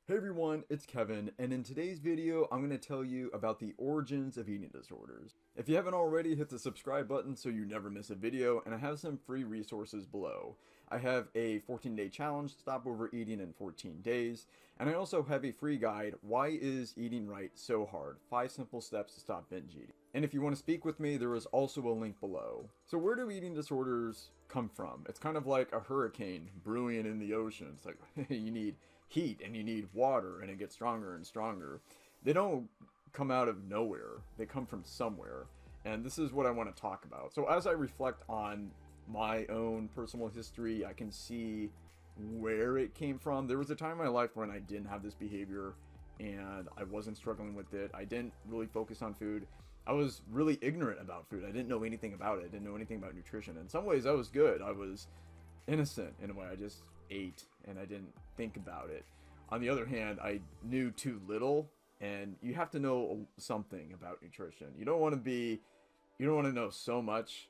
Hey everyone, it's Kevin, and in today's video, I'm going to tell you about the origins of eating disorders. If you haven't already, hit the subscribe button so you never miss a video, and I have some free resources below. I have a 14-day challenge, stop overeating in 14 days, and I also have a free guide, Why is Eating Right So Hard? 5 Simple Steps to Stop Binge Eating. And if you want to speak with me, there is also a link below. So where do eating disorders come from? It's kind of like a hurricane brewing in the ocean. It's like you need heat and you need water and it gets stronger and stronger. They don't come out of nowhere. They come from somewhere. And this is what I want to talk about. So as I reflect on my own personal history, I can see where it came from. There was a time in my life when I didn't have this behavior and I wasn't struggling with it. I didn't really focus on food. I was really ignorant about food. I didn't know anything about it. I didn't know anything about nutrition. In some ways, I was good. I was innocent in a way. I just ate and I didn't think about it. On the other hand, I knew too little, and you have to know something about nutrition. You don't want to know so much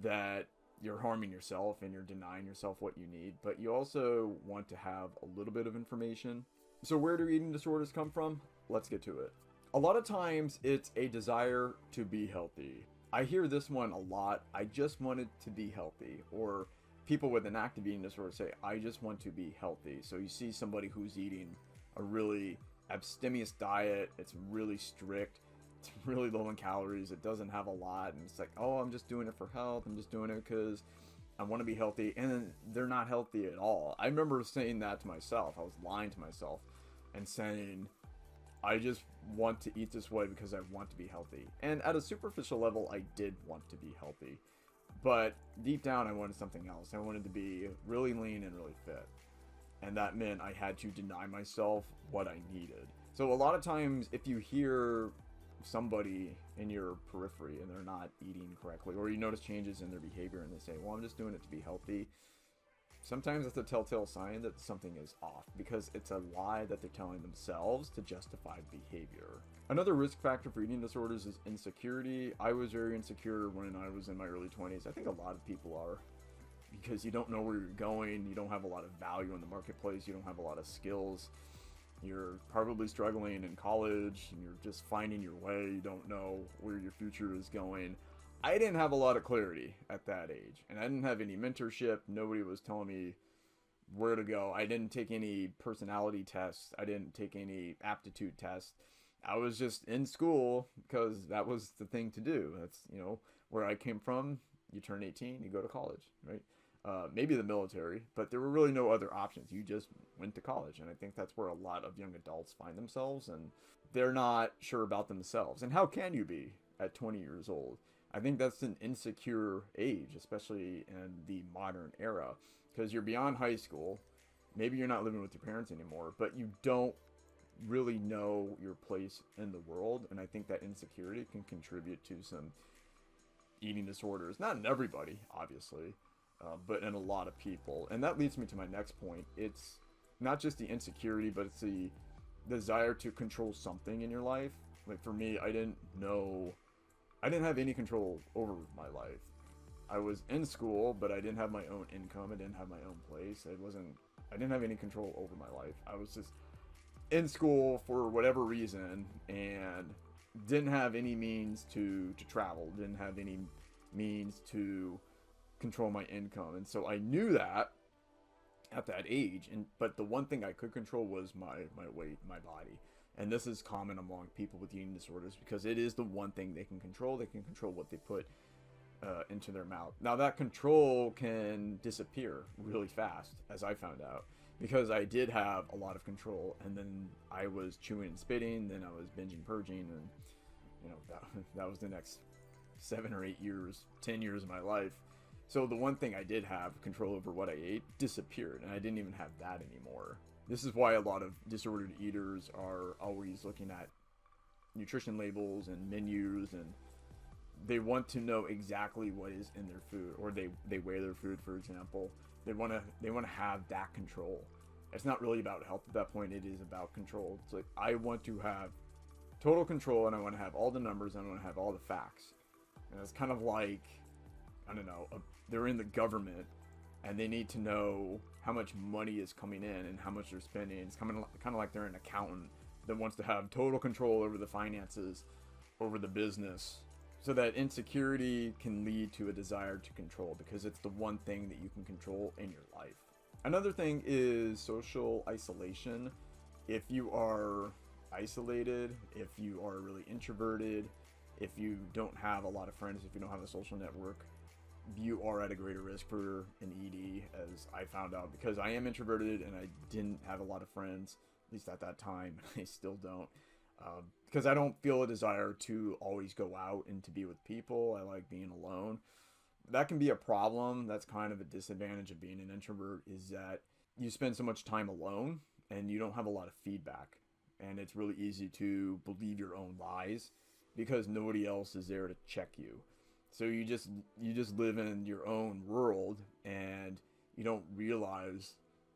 that you're harming yourself and you're denying yourself what you need, but you also want to have a little bit of information. So where do eating disorders come from? Let's get to it. A lot of times it's a desire to be healthy. I hear this one a lot. I just wanted to be healthy. Or people with an active eating disorder say, I just want to be healthy. So you see somebody who's eating a really abstemious diet. It's really strict. It's really low in calories. It doesn't have a lot. And it's like, oh, I'm just doing it for health. I'm just doing it because I want to be healthy. And then they're not healthy at all. I remember saying that to myself. I was lying to myself and saying, I just want to eat this way because I want to be healthy. And at a superficial level, I did want to be healthy. But deep down, I wanted something else. I wanted to be really lean and really fit. And that meant I had to deny myself what I needed. So a lot of times, if you hear somebody in your periphery and they're not eating correctly, or you notice changes in their behavior and they say, well, I'm just doing it to be healthy, sometimes it's a telltale sign that something is off, because it's a lie that they're telling themselves to justify behavior. Another risk factor for eating disorders is insecurity. I was very insecure when I was in my early 20s. I think a lot of people are, because you don't know where you're going, you don't have a lot of value in the marketplace, you don't have a lot of skills, you're probably struggling in college, and you're just finding your way, you don't know where your future is going. I didn't have a lot of clarity at that age, and I didn't have any mentorship. Nobody was telling me where to go. I didn't take any personality tests. I didn't take any aptitude tests. I was just in school because that was the thing to do. That's, where I came from. You turn 18, you go to college, right? Maybe the military, but there were really no other options. You just went to college, and I think that's where a lot of young adults find themselves, and they're not sure about themselves. And how can you be at 20 years old? I think that's an insecure age, especially in the modern era, because you're beyond high school. Maybe you're not living with your parents anymore, but you don't really know your place in the world. And I think that insecurity can contribute to some eating disorders. Not in everybody, obviously, but in a lot of people. And that leads me to my next point. It's not just the insecurity, but it's the desire to control something in your life. Like for me, I didn't have any control over my life. I was in school, but I didn't have my own income. I didn't have my own place. I didn't have any control over my life. I was just in school for whatever reason and didn't have any means to travel, didn't have any means to control my income. And so I knew that at that age, but the one thing I could control was my weight, my body. And this is common among people with eating disorders because it is the one thing they can control. They can control what they put into their mouth. Now that control can disappear really fast, as I found out, because I did have a lot of control, and then I was chewing and spitting, then I was binging, purging, and that was the next 7 or 8 years, 10 years of my life. So the one thing I did have control over, what I ate, disappeared, and I didn't even have that anymore. This is why a lot of disordered eaters are always looking at nutrition labels and menus, and they want to know exactly what is in their food, or they weigh their food, for example. They want to have that control. It's not really about health at that point. It is about control. It's like, I want to have total control, and I want to have all the numbers, and I want to have all the facts. And it's kind of like, I don't know, they're in the government and they need to know how much money is coming in and how much they're spending. It's kind of like they're an accountant that wants to have total control over the finances, over the business. So that insecurity can lead to a desire to control, because it's the one thing that you can control in your life. Another thing is social isolation. If you are isolated, if you are really introverted, if you don't have a lot of friends, if you don't have a social network, you are at a greater risk for an ED, as I found out, because I am introverted and I didn't have a lot of friends, at least at that time. I still don't, because I don't feel a desire to always go out and to be with people. I like being alone. That can be a problem. That's kind of a disadvantage of being an introvert, is that you spend so much time alone and you don't have a lot of feedback, and it's really easy to believe your own lies because nobody else is there to check you. So you just live in your own world, and you don't realize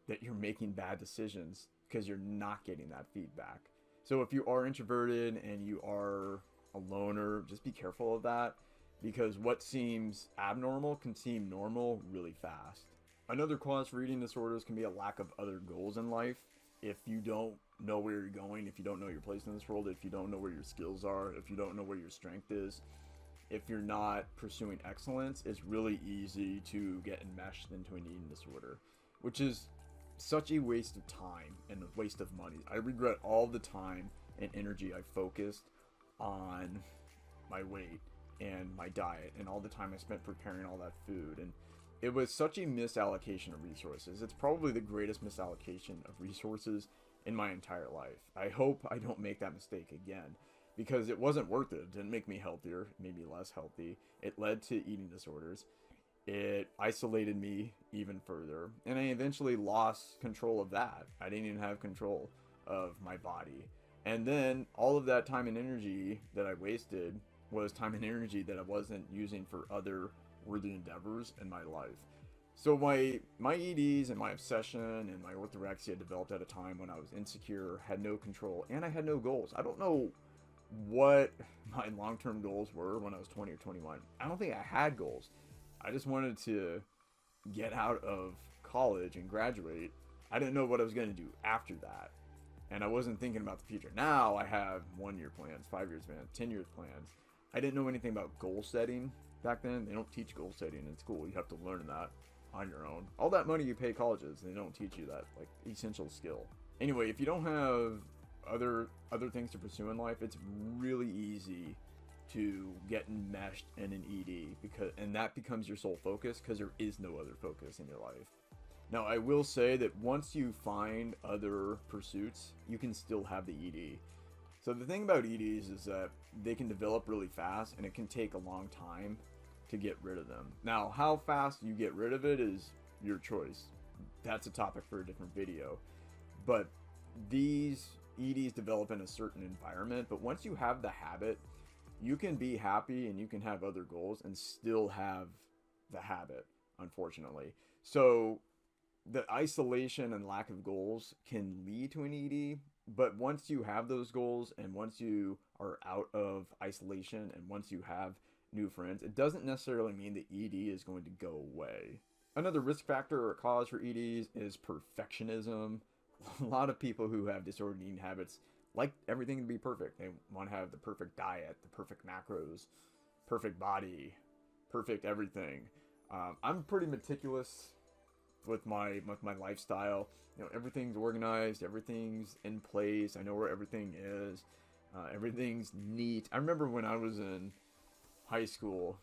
that you're making bad decisions because you're not getting that feedback. So if you are introverted and you are a loner, just be careful of that, because what seems abnormal can seem normal really fast. Another cause for eating disorders can be a lack of other goals in life. If you don't know where you're going, if you don't know your place in this world, if you don't know where your skills are, if you don't know where your strength is, if you're not pursuing excellence, it's really easy to get enmeshed into an eating disorder, which is such a waste of time and a waste of money. I regret all the time and energy I focused on my weight and my diet, and all the time I spent preparing all that food. And it was such a misallocation of resources. It's probably the greatest misallocation of resources in my entire life. I hope I don't make that mistake again, because it wasn't worth it. It didn't make me healthier, it made me less healthy. It led to eating disorders. It isolated me even further, and I eventually lost control of that. I didn't even have control of my body. And then all of that time and energy that I wasted was time and energy that I wasn't using for other worthy endeavors in my life. So my EDs and my obsession and my orthorexia developed at a time when I was insecure, had no control, and I had no goals. I don't know what my long-term goals were when I was 20 or 21. I don't think I had goals. I just wanted to get out of college and graduate. I didn't know what I was going to do after that, and I wasn't thinking about the future. Now I have 1-year plans, 5 years plans, 10-year plans. I didn't know anything about goal setting back then. They don't teach goal setting in school. You have to learn that on your own. All that money you pay colleges, they don't teach you that, like, essential skill. Anyway, if you don't have other things to pursue in life, it's really easy to get enmeshed in an ED, and that becomes your sole focus, because there is no other focus in your life. Now, I will say that once you find other pursuits, you can still have the ED. So the thing about EDs is that they can develop really fast, and it can take a long time to get rid of them. Now, how fast you get rid of it is your choice. That's a topic for a different video. But these EDs develop in a certain environment, but once you have the habit, you can be happy and you can have other goals and still have the habit, unfortunately. So the isolation and lack of goals can lead to an ED, but once you have those goals, and once you are out of isolation, and once you have new friends, it doesn't necessarily mean the ED is going to go away. Another risk factor or cause for EDs is perfectionism. A lot of people who have disordered eating habits like everything to be perfect. They want to have the perfect diet, the perfect macros, perfect body, perfect everything. I'm pretty meticulous with my lifestyle. You know, everything's organized, everything's in place. I know where everything is. Everything's neat. I remember when I was in high school,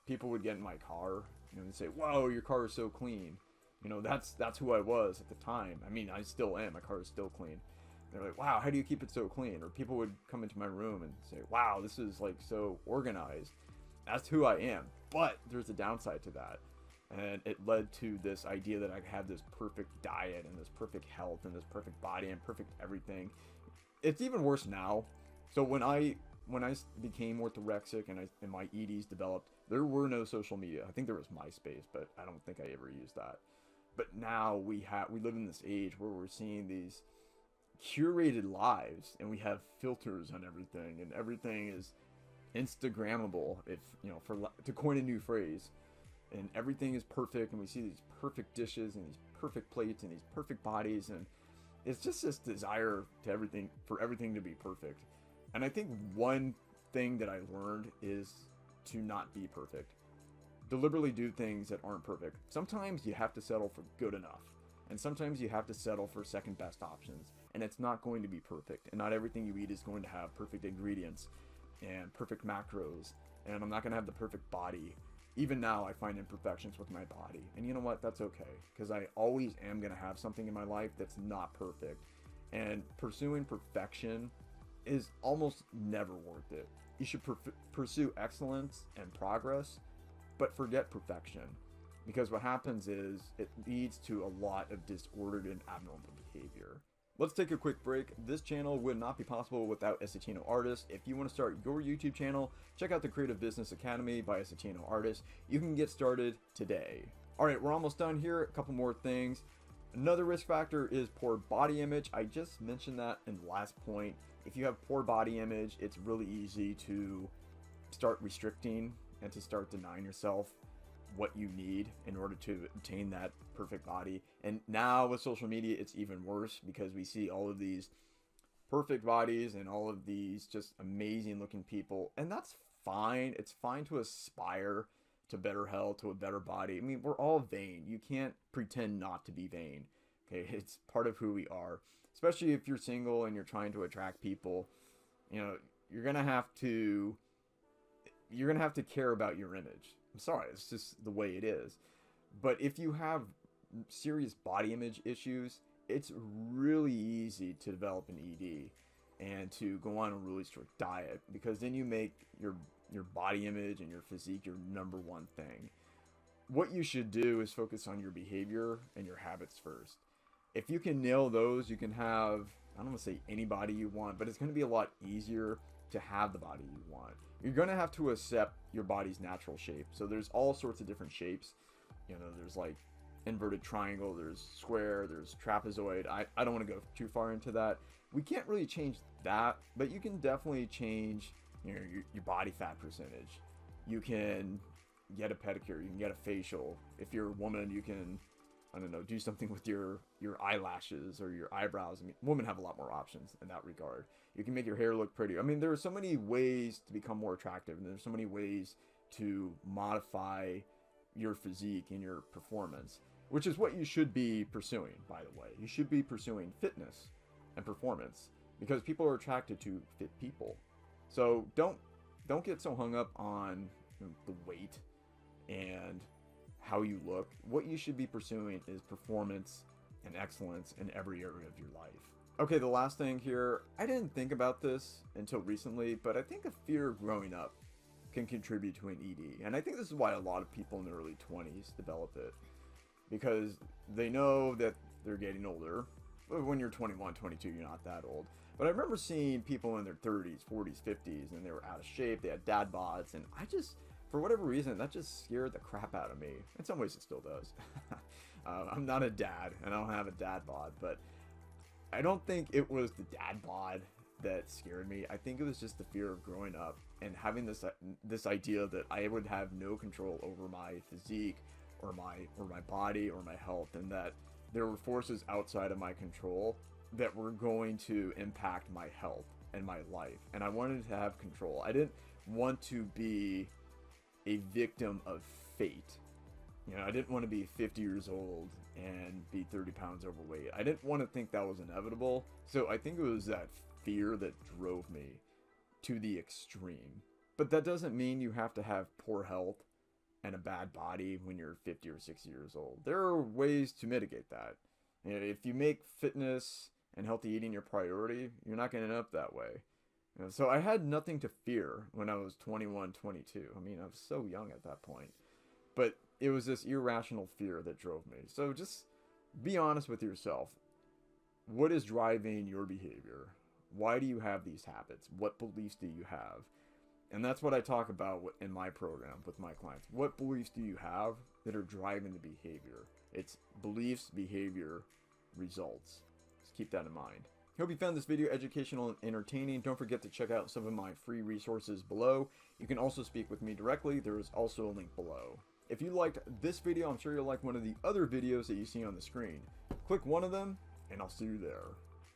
people would get in my car, and say, "Whoa, your car is so clean." You know, that's who I was at the time. I mean, I still am. My car is still clean. They're like, "Wow, how do you keep it so clean?" Or people would come into my room and say, "Wow, this is like so organized." That's who I am. But there's a downside to that. And it led to this idea that I had this perfect diet and this perfect health and this perfect body and perfect everything. It's even worse now. So when I became orthorexic and my EDs developed, there were no social media. I think there was MySpace, but I don't think I ever used that. But now we live in this age where we're seeing these curated lives, and we have filters on everything, and everything is Instagrammable, if you know, to coin a new phrase. And everything is perfect, and we see these perfect dishes and these perfect plates and these perfect bodies, and it's just this desire to for everything to be perfect. And I think one thing that I learned is to not be perfect. Deliberately do things that aren't perfect. Sometimes you have to settle for good enough, and sometimes you have to settle for second best options, and it's not going to be perfect, and not everything you eat is going to have perfect ingredients and perfect macros, and I'm not going to have the perfect body. Even now I find imperfections with my body, and you know what, that's okay, because I always am going to have something in my life that's not perfect, and pursuing perfection is almost never worth it. You should pursue excellence and progress, but forget perfection, because what happens is it leads to a lot of disordered and abnormal behavior. Let's take a quick break. This channel would not be possible without Essetino Artist. If you want to start your YouTube channel, check out the Creative Business Academy by Essetino Artist. You can get started today. All right, we're almost done here. A couple more things. Another risk factor is poor body image. I just mentioned that in the last point. If you have poor body image, it's really easy to start restricting and to start denying yourself what you need in order to obtain that perfect body. And now with social media, it's even worse, because we see all of these perfect bodies and all of these just amazing looking people, and that's fine. It's fine to aspire to better health, to a better body. I mean, we're all vain. You can't pretend not to be vain. Okay, it's part of who we are. Especially if you're single and you're trying to attract people, you know, you're gonna have to care about your image. I'm sorry, it's just the way it is. But if you have serious body image issues, it's really easy to develop an ED and to go on a really strict diet, because then you make your body image and your physique your number one thing. What you should do is focus on your behavior and your habits first. If you can nail those, you can have, I don't want to say any body you want, but it's going to be a lot easier to have the body you want. You're going to have to accept your body's natural shape. So there's all sorts of different shapes. You know, there's like inverted triangle, there's square, there's trapezoid. I don't want to go too far into that. We can't really change that, but you can definitely change, you know, your body fat percentage. You can get a pedicure, you can get a facial. If you're a woman, you can, I don't know, do something with your eyelashes or your eyebrows. I mean, women have a lot more options in that regard. You can make your hair look pretty. I mean, there are so many ways to become more attractive, and there's so many ways to modify your physique and your performance, which is what you should be pursuing, by the way. You should be pursuing fitness and performance, because people are attracted to fit people. So don't get so hung up on, you know, the weight and how you look. What you should be pursuing is performance and excellence in every area of your life. Okay, the last thing here, I didn't think about this until recently, but I think a fear of growing up can contribute to an ED. And I think this is why a lot of people in their early 20s develop it, because they know that they're getting older. When you're 21, 22, you're not that old. But I remember seeing people in their 30s, 40s, 50s, and they were out of shape, they had dad bods, and I just, for whatever reason, that just scared the crap out of me. In some ways it still does. I'm not a dad, and I don't have a dad bod, but I don't think it was the dad bod that scared me. I think it was just the fear of growing up and having this idea that I would have no control over my physique or my body or my health, and that there were forces outside of my control that were going to impact my health and my life, and I wanted to have control. I didn't want to be a victim of fate. You know, I didn't want to be 50 years old and be 30 pounds overweight. I didn't want to think that was inevitable. So I think it was that fear that drove me to the extreme. But that doesn't mean you have to have poor health and a bad body when you're 50 or 60 years old. There are ways to mitigate that. You know, if you make fitness and healthy eating your priority, you're not going to end up that way. You know, so I had nothing to fear when I was 21, 22. I mean, I was so young at that point. But it was this irrational fear that drove me. So just be honest with yourself. What is driving your behavior? Why do you have these habits? What beliefs do you have? And that's what I talk about in my program with my clients. What beliefs do you have that are driving the behavior? It's beliefs, behavior, results. Just keep that in mind. Hope you found this video educational and entertaining. Don't forget to check out some of my free resources below. You can also speak with me directly. There is also a link below. If you liked this video, I'm sure you'll like one of the other videos that you see on the screen. Click one of them, and I'll see you there.